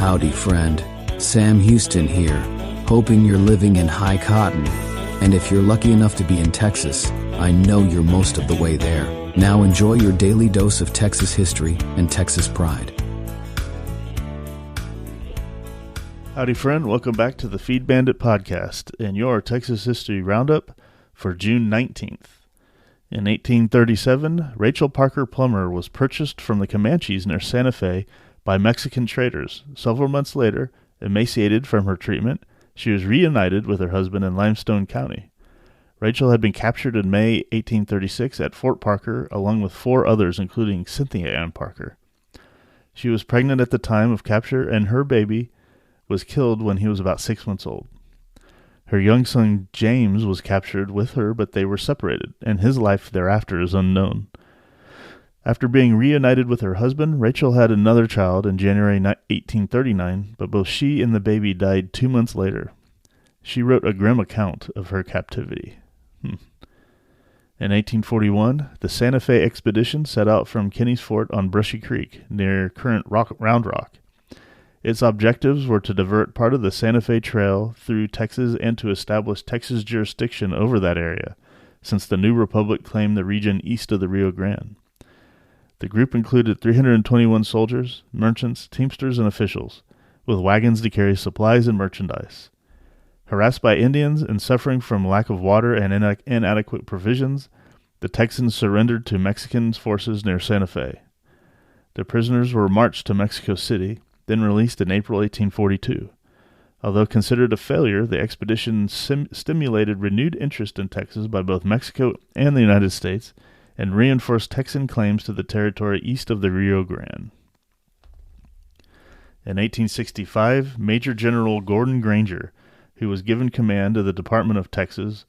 Howdy, friend. Sam Houston here, hoping you're living in high cotton. And if you're lucky enough to be in Texas, I know you're most of the way there. Now enjoy your daily dose of Texas history and Texas pride. Howdy, friend. Welcome back to the Feed Bandit podcast and your Texas History Roundup for June 19th. In 1837, Rachel Parker Plummer was purchased from the Comanches near Santa Fe by Mexican traders. Several months later, emaciated from her treatment, she was reunited with her husband in Limestone County. Rachel had been captured in May 1836 at Fort Parker, along with 4 others, including Cynthia Ann Parker. She was pregnant at the time of capture, and her baby was killed when he was about 6 months old. Her young son James was captured with her, but they were separated, and his life thereafter is unknown. After being reunited with her husband, Rachel had another child in January 1839, but both she and the baby died 2 months later. She wrote a grim account of her captivity. In 1841, the Santa Fe expedition set out from Kinney's Fort on Brushy Creek, near current Round Rock. Its objectives were to divert part of the Santa Fe Trail through Texas and to establish Texas jurisdiction over that area, since the new republic claimed the region east of the Rio Grande. The group included 321 soldiers, merchants, teamsters, and officials, with wagons to carry supplies and merchandise. Harassed by Indians and suffering from lack of water and inadequate provisions, the Texans surrendered to Mexican forces near Santa Fe. The prisoners were marched to Mexico City, then released in April 1842. Although considered a failure, the expedition stimulated renewed interest in Texas by both Mexico and the United States, and reinforced Texan claims to the territory east of the Rio Grande. In 1865, Major General Gordon Granger, who was given command of the Department of Texas,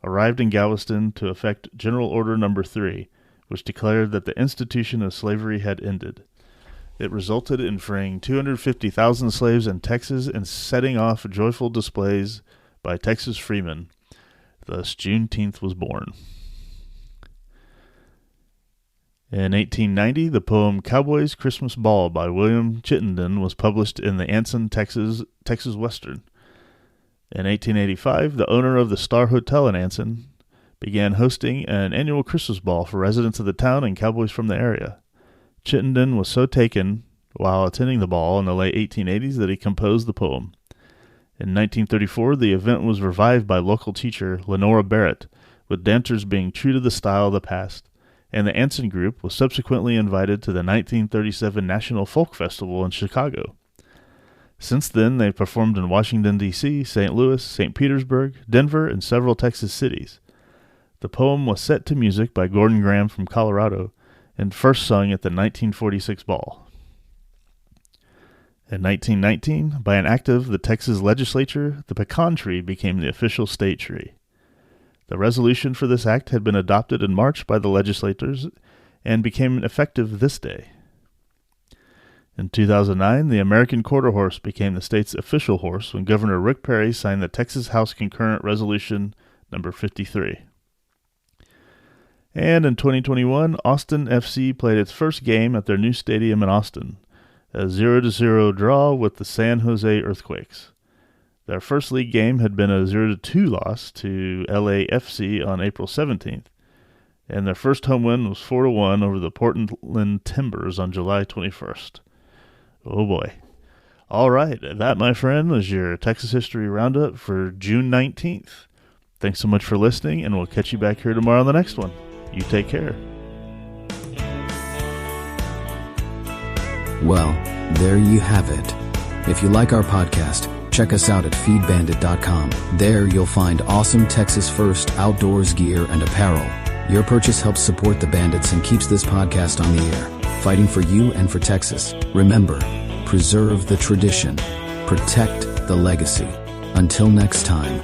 arrived in Galveston to effect General Order No. 3, which declared that the institution of slavery had ended. It resulted in freeing 250,000 slaves in Texas and setting off joyful displays by Texas freemen. Thus, Juneteenth was born. In 1890, the poem Cowboy's Christmas Ball by William Chittenden was published in the Anson, Texas Western. In 1885, the owner of the Star Hotel in Anson began hosting an annual Christmas ball for residents of the town and cowboys from the area. Chittenden was so taken while attending the ball in the late 1880s that he composed the poem. In 1934, the event was revived by local teacher Lenora Barrett, with dancers being true to the style of the past, and the Anson Group was subsequently invited to the 1937 National Folk Festival in Chicago. Since then, they've performed in Washington, D.C., St. Louis, St. Petersburg, Denver, and several Texas cities. The poem was set to music by Gordon Graham from Colorado, and first sung at the 1946 ball. In 1919, by an act of the Texas legislature, the pecan tree became the official state tree. The resolution for this act had been adopted in March by the legislators and became effective this day. In 2009, the American quarter horse became the state's official horse when Governor Rick Perry signed the Texas House Concurrent Resolution No. 53. And in 2021, Austin FC played its first game at their new stadium in Austin, a 0-0 draw with the San Jose Earthquakes. Their first league game had been a 0-2 loss to LAFC on April 17th, and their first home win was 4-1 over the Portland Timbers on July 21st. Oh boy. All right, that, my friend, was your Texas History Roundup for June 19th. Thanks so much for listening, and we'll catch you back here tomorrow on the next one. You take care. Well, there you have it. If you like our podcast, check us out at feedbandit.com. There you'll find awesome Texas First outdoors gear and apparel. Your purchase helps support the Bandits and keeps this podcast on the air, fighting for you and for Texas. Remember, preserve the tradition, protect the legacy. Until next time.